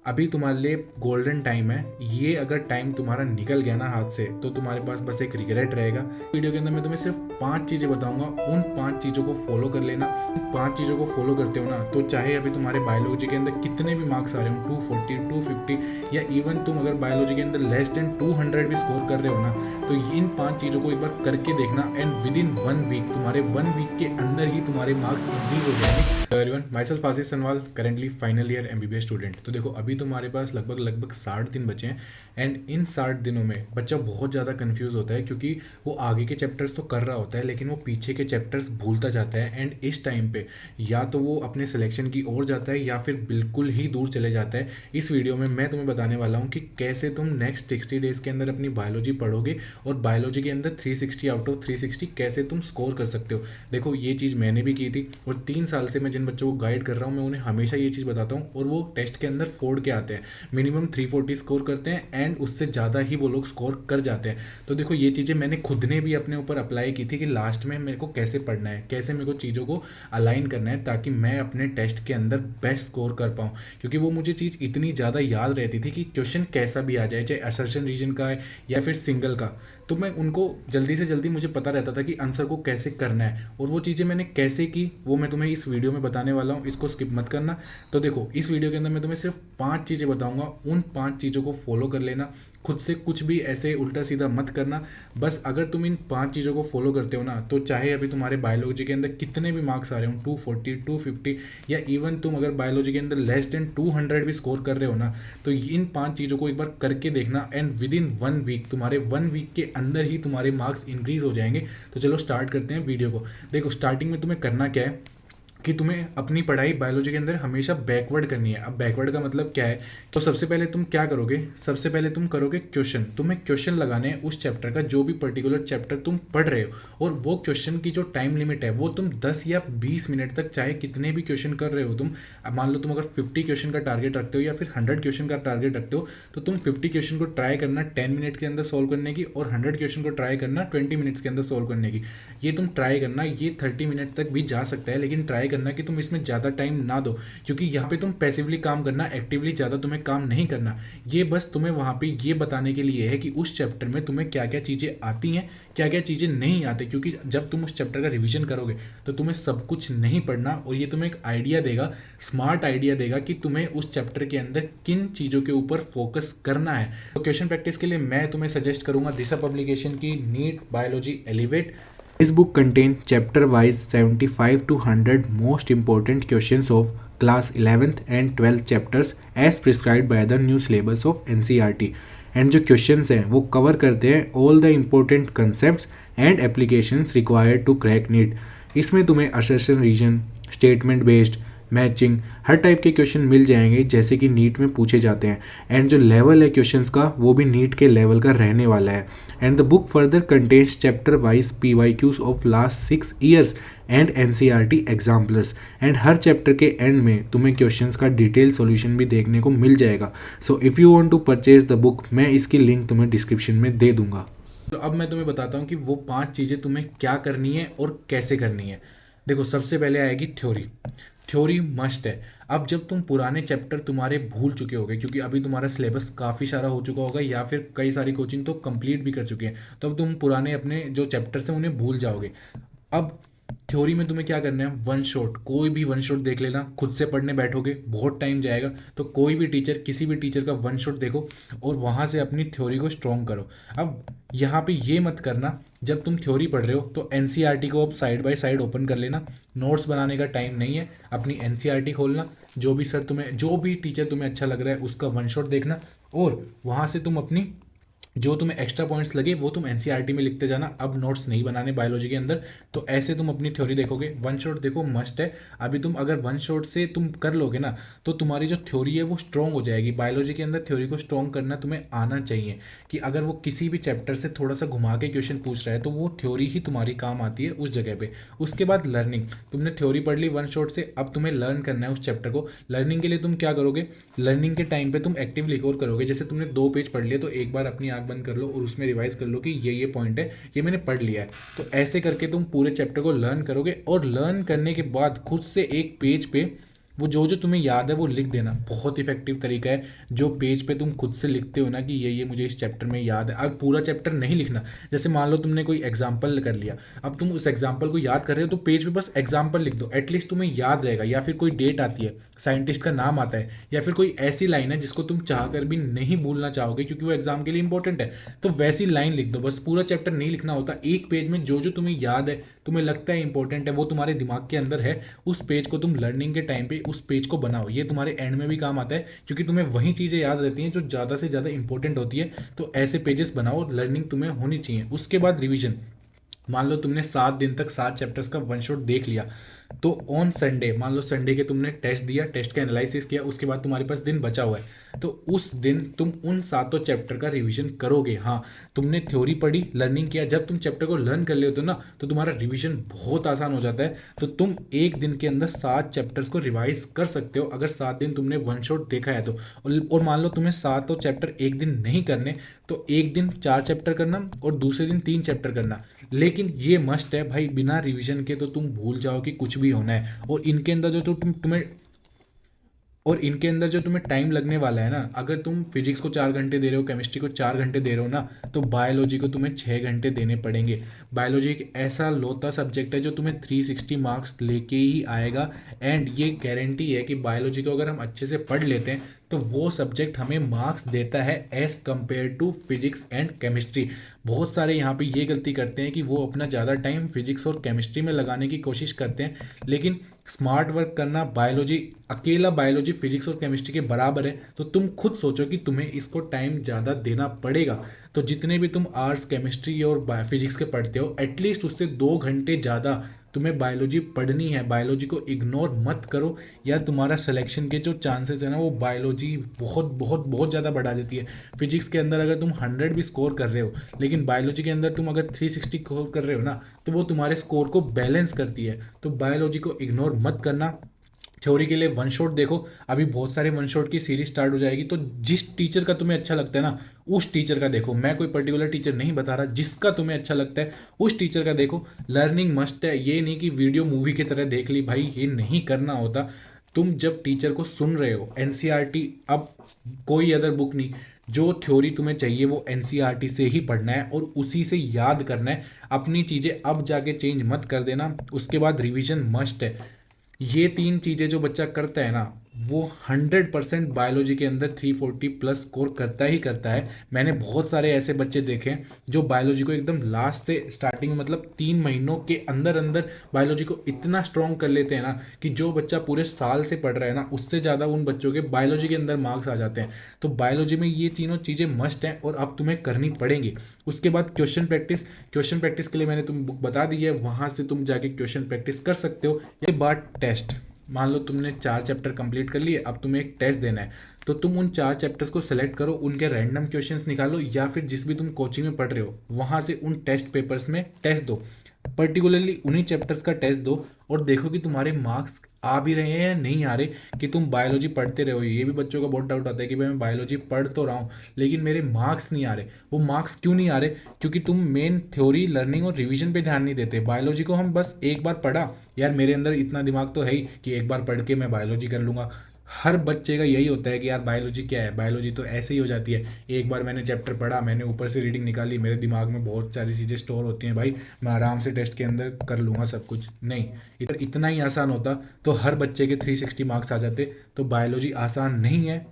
अभी तुम्हारे लिए गोल्डन टाइम है। ये अगर टाइम तुम्हारा निकल गया ना हाथ से तो तुम्हारे पास बस एक रिग्रेट रहेगा। वीडियो के अंदर मैं तुम्हें सिर्फ 5 चीज़ें बताऊंगा, उन 5 चीज़ों को फॉलो कर लेना। उन 5 चीज़ों को फॉलो करते हो ना तो चाहे अभी तुम्हारे बायोलॉजी के अंदर कितने भी मार्क्स आ रहे हो, 240 250 या इवन तुम अगर बायोलॉजी के अंदर लेस देन 200 भी स्कोर कर रहे हो ना, तो इन 5 चीज़ों को एक बार करके देखना एंड विद इन 1 वीक तुम्हारे 1 वीक के अंदर ही तुम्हारे मार्क्स इंक्रीज हो जाएंगे। Everyone, my self Ashish Sanwal, currently final year MBBS student. तो देखो अभी तुम्हारे पास लगभग 60 दिन बचे हैं एंड इन 60 दिनों में बच्चा बहुत ज़्यादा कंफ्यूज होता है क्योंकि वो आगे के चैप्टर्स तो कर रहा होता है लेकिन वो पीछे के चैप्टर्स भूलता जाता है। एंड इस टाइम पे या तो वो अपने सिलेक्शन की ओर जाता है या फिर बिल्कुल ही दूर चले जाता है। इस वीडियो में मैं तुम्हें बताने वाला हूँ कि कैसे तुम नेक्स्ट 60 डेज के अंदर अपनी बायोलॉजी पढ़ोगे और बायोलॉजी के अंदर 360 आउट ऑफ 360 कैसे तुम स्कोर कर सकते हो। देखो ये चीज़ मैंने भी की थी और 3 साल से मैं जिन बच्चों को गाइड कर रहा हूँ मैं उन्हें हमेशा ये चीज़ बताता हूँ और वो टेस्ट के अंदर फोड़ के आते हैं। मिनिमम 340 स्कोर करते हैं एंड उससे ज़्यादा ही वो लोग स्कोर कर जाते हैं। तो देखो ये चीज़ें मैंने खुद ने भी अपने ऊपर अप्लाई की थी कि लास्ट में मेरे को कैसे पढ़ना है, कैसे मेरे को चीज़ों को अलाइन करना है ताकि मैं अपने टेस्ट के अंदर बेस्ट स्कोर कर पाऊँ। क्योंकि वो मुझे चीज़ इतनी ज़्यादा याद रहती थी कि क्वेश्चन कैसा भी आ जाए, चाहे असर्शन रीजन का है या फिर सिंगल का, तो मैं उनको जल्दी से जल्दी मुझे पता रहता था कि आंसर को कैसे करना है। और वो चीज़ें मैंने कैसे की वो मैं तुम्हें इस वीडियो में बताने वाला हूँ, इसको स्किप मत करना। तो देखो इस वीडियो के अंदर मैं तुम्हें सिर्फ 5 चीज़ें बताऊंगा, उन 5 चीज़ों को फॉलो कर लेना। खुद से कुछ भी ऐसे उल्टा सीधा मत करना। बस अगर तुम इन 5 चीज़ों को फॉलो करते हो ना तो चाहे अभी तुम्हारे बायोलॉजी के अंदर कितने भी मार्क्स आ रहे हो, 240 250 या इवन तुम अगर बायोलॉजी के अंदर लेस देन 200 भी स्कोर कर रहे हो ना, तो इन 5 चीज़ों को एक बार करके देखना एंड विद इन 1 वीक तुम्हारे 1 वीक के अंदर ही तुम्हारे मार्क्स इंक्रीज हो जाएंगे। तो चलो स्टार्ट करते हैं वीडियो को। देखो स्टार्टिंग में तुम्हें करना क्या है कि तुम्हें अपनी पढ़ाई बायोलॉजी के अंदर हमेशा बैकवर्ड करनी है। अब बैकवर्ड का मतलब क्या है, तो सबसे पहले तुम क्या करोगे, सबसे पहले तुम करोगे क्वेश्चन। तुम्हें क्वेश्चन लगाने हैं उस चैप्टर का, जो भी पर्टिकुलर चैप्टर तुम पढ़ रहे हो, और वो क्वेश्चन की जो टाइम लिमिट है वो तुम 10 या 20 मिनट तक, चाहे कितने भी क्वेश्चन कर रहे हो तुम। अब मान लो तुम अगर 50 क्वेश्चन का टारगेट रखते हो या फिर 100 क्वेश्चन का टारगेट रखते हो, तो तुम 50 क्वेश्चन को ट्राई करना 10 मिनट के अंदर सॉल्व करने की और 100 क्वेश्चन को ट्राई करना 20 मिनट्स के अंदर सॉल्व करने की। ये तुम ट्राई करना, ये 30 मिनट तक भी जा सकता है, लेकिन ट्राई करना कि तुम इसमें ज़्यादा टाइम ना दो, क्योंकि यहाँ पे तुम पैसिवली काम करना, एक्टिवली ज़्यादा तुम्हें काम नहीं करना। ये बस तुम्हें वहाँ पे ये बताने के लिए है कि उस चैप्टर में तुम्हें क्या क्या चीज़ें आती हैं, क्या क्या चीज़ें नहीं आती। क्योंकि जब तुम उस चैप्टर का रिवीजन करोगे तो तुम्हें सब कुछ नहीं पढ़ना, और ये तुम्हें एक आइडिया देगा, स्मार्ट आइडिया देगा कि तुम्हें उस चैप्टर के अंदर किन चीज़ों के ऊपर फोकस करना है। तो क्वेश्चन प्रैक्टिस के लिए मैं तुम्हें सजेस्ट करूंगा दिशा पब्लिकेशन की NEET biology elevate. This book contains chapter-wise 75 to 100 most important questions of class 11th and 12th chapters as prescribed by the new syllabus of NCERT. And जो क्वेश्चंस हैं वो cover करते हैं all the important concepts and applications required to crack NEET. इसमें तुम्हें assertion reason, statement based, matching, हर type के question मिल जाएंगे जैसे कि नीट में पूछे जाते हैं। एंड जो लेवल है क्वेश्चंस का वो भी नीट के लेवल का रहने वाला है। And the book further contains chapter wise PYQs of last 6 years and NCERT exemplars. And her chapter के एंड में तुम्हें क्वेश्चंस का डिटेल सॉल्यूशन भी देखने को मिल जाएगा। So if you want to purchase the book, मैं इसकी लिंक तुम्हें डिस्क्रिप्शन में दे दूंगा। तो अब मैं तुम्हें बताता हूँ कि वो 5 चीज़ें तुम्हें क्या करनी है और कैसे करनी है। देखो सबसे पहले आएगी थ्योरी। थ्योरी मस्ट है। अब जब तुम पुराने चैप्टर तुम्हारे भूल चुके होगे, क्योंकि अभी तुम्हारा सिलेबस काफ़ी सारा हो चुका होगा या फिर कई सारी कोचिंग तो कंप्लीट भी कर चुके हैं, तो अब तुम पुराने अपने जो चैप्टर्स हैं उन्हें भूल जाओगे। अब थ्योरी में तुम्हें क्या करना है, वन शॉट, कोई भी वन शॉट देख लेना। खुद से पढ़ने बैठोगे बहुत टाइम जाएगा, तो कोई भी टीचर, किसी भी टीचर का वन शॉट देखो और वहाँ से अपनी थ्योरी को स्ट्रॉन्ग करो। अब यहाँ पे ये मत करना, जब तुम थ्योरी पढ़ रहे हो तो NCERT को अब साइड बाय साइड ओपन कर लेना। नोट्स बनाने का टाइम नहीं है, अपनी NCERT खोलना, जो भी सर तुम्हें, जो भी टीचर तुम्हें अच्छा लग रहा है उसका वन शॉट देखना, और वहाँ से तुम अपनी जो तुम्हें एक्स्ट्रा पॉइंट्स लगे वो तुम NCERT में लिखते जाना। अब नोट्स नहीं बनाने बायोलॉजी के अंदर। तो ऐसे तुम अपनी थ्योरी देखोगे। वन शॉट देखो मस्ट है। अभी तुम अगर वन शॉट से तुम कर लोगे ना तो तुम्हारी जो थ्योरी है वो स्ट्रॉन्ग हो जाएगी। बायोलॉजी के अंदर थ्योरी को स्ट्रॉन्ग करना तुम्हें आना चाहिए, कि अगर वो किसी भी चैप्टर से थोड़ा सा घुमा के क्वेश्चन पूछ रहा है तो वो थ्योरी ही तुम्हारी काम आती है उस जगह पे। उसके बाद लर्निंग, तुमने थ्योरी पढ़ ली वन शॉट से, अब तुम्हें लर्न करना है उस चैप्टर को। लर्निंग के लिए तुम क्या करोगे, लर्निंग के टाइम पे तुम एक्टिव रिकॉर्ड करोगे। जैसे तुमने 2 पेज पढ़ लिए तो एक बार अपनी आंख बंद कर लो और उसमें रिवाइज कर लो कि ये पॉइंट है, ये मैंने पढ़ लिया है। तो ऐसे करके तुम पूरे चैप्टर को लर्न करोगे, और लर्न करने के बाद खुद से एक पेज पे वो जो तुम्हें याद है वो लिख देना। बहुत इफेक्टिव तरीका है। जो पेज पे तुम खुद से लिखते हो ना कि ये मुझे इस चैप्टर में याद है, अब पूरा चैप्टर नहीं लिखना। जैसे मान लो तुमने कोई एग्जाम्पल कर लिया, अब तुम उस एग्जाम्पल को याद कर रहे हो तो पेज पे बस एग्जाम्पल लिख दो, एटलीस्ट तुम्हें याद रहेगा। या फिर कोई डेट आती है, साइंटिस्ट का नाम आता है, या फिर कोई ऐसी लाइन है जिसको तुम चाह कर भी नहीं भूलना चाहोगे क्योंकि वो एग्जाम के लिए इंपॉर्टेंट है, तो वैसी लाइन लिख दो। बस पूरा चैप्टर नहीं लिखना होता, एक पेज में जो तुम्हें याद है, तुम्हें लगता है इंपॉर्टेंट है, वो तुम्हारे दिमाग के अंदर है, उस पेज को तुम लर्निंग के टाइम पे उस पेज को बनाओ। ये तुम्हारे एंड में भी काम आता है क्योंकि तुम्हें वही चीज़ें याद रहती हैं जो ज़्यादा से ज़्यादा इंपॉर्टेंट होती है। तो ऐसे पेजेस बनाओ, लर्निंग तुम्हें होनी चाहिए। उसके बाद रिवीजन। मान लो तुमने 7 दिन तक 7 चैप्टर्स का वन शॉट देख लिया, तो ऑन संडे, मान लो संडे के तुमने टेस्ट दिया, टेस्ट का एनालिसिस किया, उसके बाद तुम्हारे पास दिन बचा हुआ है, तो उस दिन तुम उन 7 चैप्टर का रिवीजन करोगे। हाँ, तुमने थ्योरी पढ़ी, लर्निंग किया, जब तुम चैप्टर को लर्न कर लेते हो ना तो तुम्हारा रिवीजन बहुत आसान हो जाता है। तो तुम एक दिन के अंदर 7 चैप्टर्स को रिवाइज कर सकते हो अगर 7 दिन तुमने वन शॉट देखा है तो। और मान लो तुम्हें 7 चैप्टर एक दिन नहीं करने, तो एक दिन 4 चैप्टर करना और दूसरे दिन 3 चैप्टर करना। लेकिन ये मस्ट है भाई, बिना रिवीजन के तो तुम भूल जाओ कि कुछ भी होना है। और इनके अंदर जो तुम्हें टाइम लगने वाला है ना, अगर तुम फिजिक्स को 4 घंटे दे रहे हो, केमिस्ट्री को 4 घंटे दे रहे हो ना, तो बायोलॉजी को तुम्हें 6 घंटे देने पड़ेंगे। बायोलॉजी एक ऐसा लोता सब्जेक्ट है जो तुम्हें 360 मार्क्स लेके ही आएगा। एंड ये गारंटी है कि बायोलॉजी को अगर हम अच्छे से पढ़ लेते हैं तो वो सब्जेक्ट हमें मार्क्स देता है as compare to physics and chemistry. बहुत सारे यहाँ पे ये गलती करते हैं कि वो अपना ज़्यादा टाइम फिजिक्स और केमिस्ट्री में लगाने की कोशिश करते हैं, लेकिन स्मार्ट वर्क करना, बायोलॉजी, अकेला बायोलॉजी फिजिक्स और केमिस्ट्री के बराबर है। तो तुम खुद सोचो कि तुम्हें इसको टाइम ज़्यादा देना पड़ेगा। तो जितने भी तुम आर्ट्स, केमिस्ट्री और फिजिक्स के पढ़ते हो, एटलीस्ट उससे 2 घंटे ज़्यादा तुम्हें बायोलॉजी पढ़नी है। बायोलॉजी को इग्नोर मत करो यार, तुम्हारा सिलेक्शन के जो चांसेस है ना वो बायोलॉजी बहुत बहुत बहुत ज़्यादा बढ़ा देती है। फिजिक्स के अंदर अगर तुम 100 भी स्कोर कर रहे हो, लेकिन बायोलॉजी के अंदर तुम अगर 360 स्कोर कर रहे हो ना, तो वो तुम्हारे स्कोर को बैलेंस करती है। तो बायोलॉजी को इग्नोर मत करना। थ्योरी के लिए वन शॉट देखो, अभी बहुत सारे वन शॉट की सीरीज स्टार्ट हो जाएगी, तो जिस टीचर का तुम्हें अच्छा लगता है ना उस टीचर का देखो। मैं कोई पर्टिकुलर टीचर नहीं बता रहा, जिसका तुम्हें अच्छा लगता है उस टीचर का देखो। लर्निंग मस्ट है, ये नहीं कि वीडियो मूवी की तरह देख ली, भाई ये नहीं करना होता। तुम जब टीचर को सुन रहे हो, एनसीईआरटी, अब कोई अदर बुक नहीं, जो थ्योरी तुम्हें चाहिए वो एनसीईआरटी से ही पढ़ना है और उसी से याद करना है। अपनी चीज़ें अब जाके चेंज मत कर देना। उसके बाद रिवीजन मस्ट है। ये 3 चीज़ें जो बच्चा करता है ना, वो 100% बायोलॉजी के अंदर 340 प्लस स्कोर करता ही करता है। मैंने बहुत सारे ऐसे बच्चे देखे हैं जो बायोलॉजी को एकदम लास्ट से स्टार्टिंग में, मतलब 3 महीनों के अंदर अंदर बायोलॉजी को इतना स्ट्रॉन्ग कर लेते हैं ना कि जो बच्चा पूरे साल से पढ़ रहा है ना उससे ज़्यादा उन बच्चों के बायोलॉजी के अंदर मार्क्स आ जाते हैं। तो बायोलॉजी में ये तीनों चीज़ें मस्ट हैं और अब तुम्हें करनी पड़ेंगी। उसके बाद क्वेश्चन प्रैक्टिस के लिए मैंने तुम्हें बुक बता दी है, वहाँ से तुम जाके क्वेश्चन प्रैक्टिस कर सकते हो। ये बात टेस्ट, मान लो तुमने 4 चैप्टर कंप्लीट कर लिए, अब तुम्हें एक टेस्ट देना है, तो तुम उन 4 चैप्टर्स को सेलेक्ट करो, उनके रैंडम क्वेश्चंस निकालो, या फिर जिस भी तुम कोचिंग में पढ़ रहे हो वहाँ से उन टेस्ट पेपर्स में टेस्ट दो, पर्टिकुलरली उन्हीं चैप्टर्स का टेस्ट दो और देखो कि तुम्हारे मार्क्स आ भी रहे हैं या नहीं आ रहे, कि तुम बायोलॉजी पढ़ते रहो। ये भी बच्चों का बहुत डाउट आता है कि भाई मैं बायोलॉजी पढ़ तो रहा हूँ लेकिन मेरे मार्क्स नहीं आ रहे। वो मार्क्स क्यों नहीं आ रहे? क्योंकि तुम मेन थ्योरी, लर्निंग और रिवीजन पे ध्यान नहीं देते। बायोलॉजी को हम बस एक बार पढ़ा, यार मेरे अंदर इतना दिमाग तो है ही कि एक बार पढ़ के मैं बायोलॉजी कर लूँगा। हर बच्चे का यही होता है कि यार बायोलॉजी क्या है, बायोलॉजी तो ऐसे ही हो जाती है, एक बार मैंने चैप्टर पढ़ा, मैंने ऊपर से रीडिंग निकाली, मेरे दिमाग में बहुत सारी चीज़ें स्टोर होती हैं, भाई मैं आराम से टेस्ट के अंदर कर लूँगा सब कुछ। नहीं, इतना ही आसान होता तो हर बच्चे के 360 मार्क्स आ जाते। तो बायोलॉजी आसान नहीं है।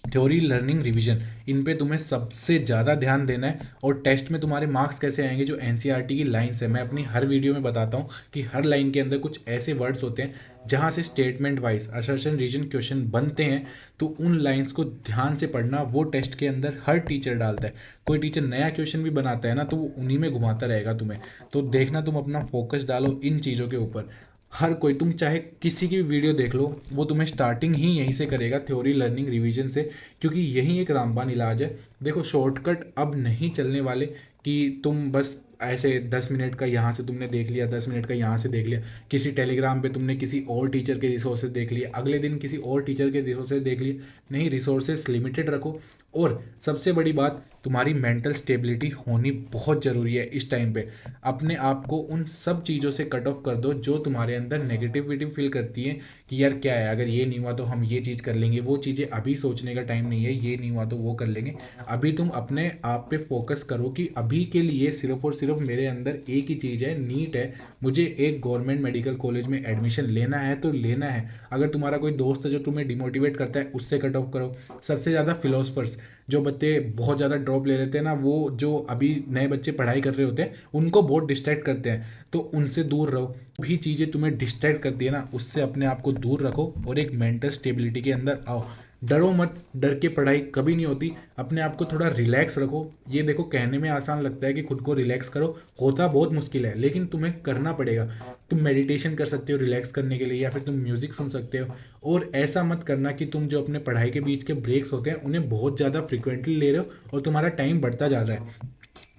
थ्योरी, लर्निंग, रिवीजन, इन पे तुम्हें सबसे ज़्यादा ध्यान देना है। और टेस्ट में तुम्हारे मार्क्स कैसे आएंगे? जो एनसीईआरटी की लाइन्स है, मैं अपनी हर वीडियो में बताता हूँ कि हर लाइन के अंदर कुछ ऐसे वर्ड्स होते हैं जहाँ से statement wise assertion reason question बनते हैं। तो उन लाइन्स को ध्यान से पढ़ना, वो टेस्ट के अंदर हर टीचर डालता है। कोई टीचर नया क्वेश्चन भी बनाता है ना तो वो उन्हीं में घुमाता रहेगा तुम्हें। तो देखना, तुम अपना फोकस डालो इन चीज़ों के ऊपर। हर कोई, तुम चाहे किसी की भी वीडियो देख लो, वो तुम्हें स्टार्टिंग ही यहीं से करेगा, थ्योरी, लर्निंग, रिवीजन से, क्योंकि यही एक रामबाण इलाज है। देखो शॉर्टकट अब नहीं चलने वाले, कि तुम बस ऐसे 10 मिनट का यहाँ से तुमने देख लिया, 10 मिनट का यहाँ से देख लिया, किसी टेलीग्राम पे तुमने किसी और टीचर के रिसोर्सेज देख लिए, अगले दिन किसी और टीचर के रिसोर्सेज देख लिए। नहीं, रिसोर्सेज लिमिटेड रखो। और सबसे बड़ी बात, तुम्हारी मेंटल स्टेबिलिटी होनी बहुत ज़रूरी है इस टाइम पे। अपने आप को उन सब चीज़ों से कट ऑफ कर दो जो तुम्हारे अंदर नेगेटिविटी फील करती है कि यार क्या है, अगर ये नहीं हुआ तो हम ये चीज़ कर लेंगे। वो चीज़ें अभी सोचने का टाइम नहीं है, ये नहीं हुआ तो वो कर लेंगे। अभी तुम अपने आप पे फोकस करो कि अभी के लिए सिर्फ और सिर्फ मेरे अंदर एक ही चीज़ है, नीट है। मुझे एक गवर्नमेंट मेडिकल कॉलेज में एडमिशन लेना है तो लेना है। अगर तुम्हारा कोई दोस्त है जो तुम्हें डिमोटिवेट करता है, उससे कट ऑफ करो। सबसे ज़्यादा फिलोसफर्स, जो बच्चे बहुत ज़्यादा ड्रॉप ले लेते हैं ना, वो जो अभी नए बच्चे पढ़ाई कर रहे होते हैं उनको बहुत डिस्ट्रैक्ट करते हैं, तो उनसे दूर रहो। भी चीज़ें तुम्हें डिस्ट्रैक्ट करती है ना, उससे अपने आप को दूर रखो और एक मेंटल स्टेबिलिटी के अंदर आओ। डरो मत, डर के पढ़ाई कभी नहीं होती। अपने आप को थोड़ा रिलैक्स रखो। ये देखो, कहने में आसान लगता है कि खुद को रिलैक्स करो, होता बहुत मुश्किल है, लेकिन तुम्हें करना पड़ेगा। तुम मेडिटेशन कर सकते हो रिलैक्स करने के लिए, या फिर तुम म्यूजिक सुन सकते हो। और ऐसा मत करना कि तुम जो अपने पढ़ाई के बीच के ब्रेक्स होते हैं उन्हें बहुत ज़्यादा फ्रिक्वेंटली ले रहे हो और तुम्हारा टाइम बढ़ता जा रहा है।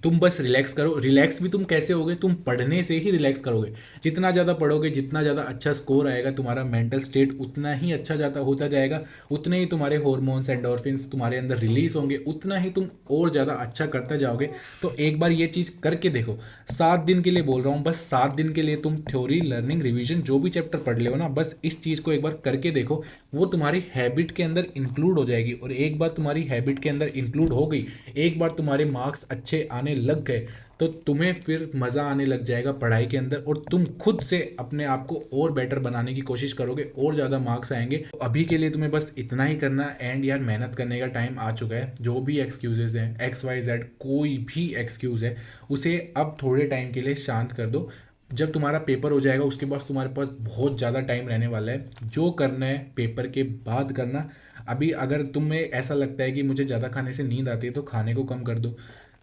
तुम बस रिलैक्स करो। रिलैक्स भी तुम कैसे होगे, तुम पढ़ने से ही रिलैक्स करोगे। जितना ज़्यादा पढ़ोगे, जितना ज़्यादा अच्छा स्कोर आएगा, तुम्हारा मेंटल स्टेट उतना ही अच्छा जाता होता जाएगा। उतने ही तुम्हारे हॉर्मोन्स एंडोर्फिन्स तुम्हारे अंदर रिलीज होंगे, उतना ही तुम और ज़्यादा अच्छा करते जाओगे। तो एक बार ये चीज़ करके देखो। 7 दिन के लिए बोल रहा हूँ, बस 7 दिन के लिए तुम थ्योरी, लर्निंग, रिविजन जो भी चैप्टर पढ़ ले हो ना, बस इस चीज़ को एक बार करके देखो। वो तुम्हारी हैबिट के अंदर इंक्लूड हो जाएगी। और एक बार तुम्हारी हैबिट के अंदर इंक्लूड हो गई, एक बार तुम्हारे मार्क्स अच्छे आने लग गए, तो तुम्हें फिर मज़ा आने लग जाएगा पढ़ाई के अंदर और तुम खुद से अपने आप को और बेटर बनाने की कोशिश करोगे और ज़्यादा मार्क्स आएंगे। तो अभी के लिए तुम्हें बस इतना ही करना। एंड यार, मेहनत करने का टाइम आ चुका है। जो भी एक्सक्यूजेज हैं, XYZ कोई भी एक्सक्यूज़ है, उसे अब थोड़े टाइम के लिए शांत कर दो। जब तुम्हारा पेपर हो जाएगा उसके बाद तुम्हारे पास बहुत ज़्यादा टाइम रहने वाला है। जो करना है पेपर के बाद करना। अभी अगर तुम्हें ऐसा लगता है कि मुझे ज़्यादा खाने से नींद आती है, तो खाने को कम कर दो।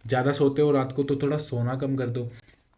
ज़्यादा सोते हो रात को, तो थोड़ा सोना कम कर दो।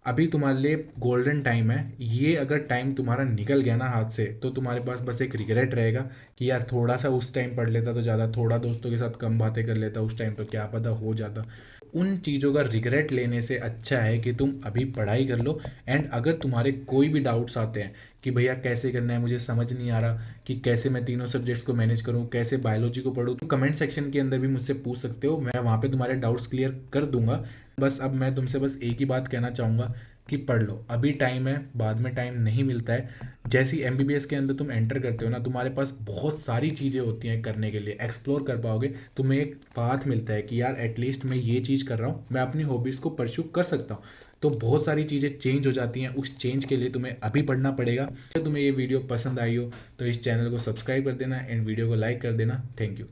अभी तुम्हारे लिए गोल्डन टाइम है। ये अगर टाइम तुम्हारा निकल गया ना हाथ से, तो तुम्हारे पास बस एक रिग्रेट रहेगा कि यार थोड़ा सा उस टाइम पढ़ लेता तो ज़्यादा, थोड़ा दोस्तों के साथ कम बातें कर लेता उस टाइम, तो क्या पता हो जाता। उन चीज़ों का रिग्रेट लेने से अच्छा है कि तुम अभी पढ़ाई कर लो। एंड अगर तुम्हारे कोई भी डाउट्स आते हैं कि भैया कैसे करना है, मुझे समझ नहीं आ रहा कि कैसे मैं तीनों सब्जेक्ट्स को मैनेज करूं, कैसे बायोलॉजी को पढूं, तो कमेंट सेक्शन के अंदर भी मुझसे पूछ सकते हो। मैं वहाँ पे तुम्हारे डाउट्स क्लियर कर दूंगा। बस अब मैं तुमसे बस एक ही बात कहना चाहूँगा कि पढ़ लो। अभी टाइम है, बाद में टाइम नहीं मिलता है। जैसी MBBS के अंदर तुम एंटर करते हो ना, तुम्हारे पास बहुत सारी चीज़ें होती हैं करने के लिए, एक्सप्लोर कर पाओगे। तुम्हें एक पाथ मिलता है कि यार एटलीस्ट मैं ये चीज़ कर रहा हूँ, मैं अपनी हॉबीज़ को परस्यू कर सकता हूँ। तो बहुत सारी चीज़ें चेंज हो जाती हैं। उस चेंज के लिए तुम्हें अभी पढ़ना पड़ेगा। अगर तुम्हें ये वीडियो पसंद आई हो तो इस चैनल को सब्सक्राइब कर देना एंड वीडियो को लाइक कर देना। Thank you.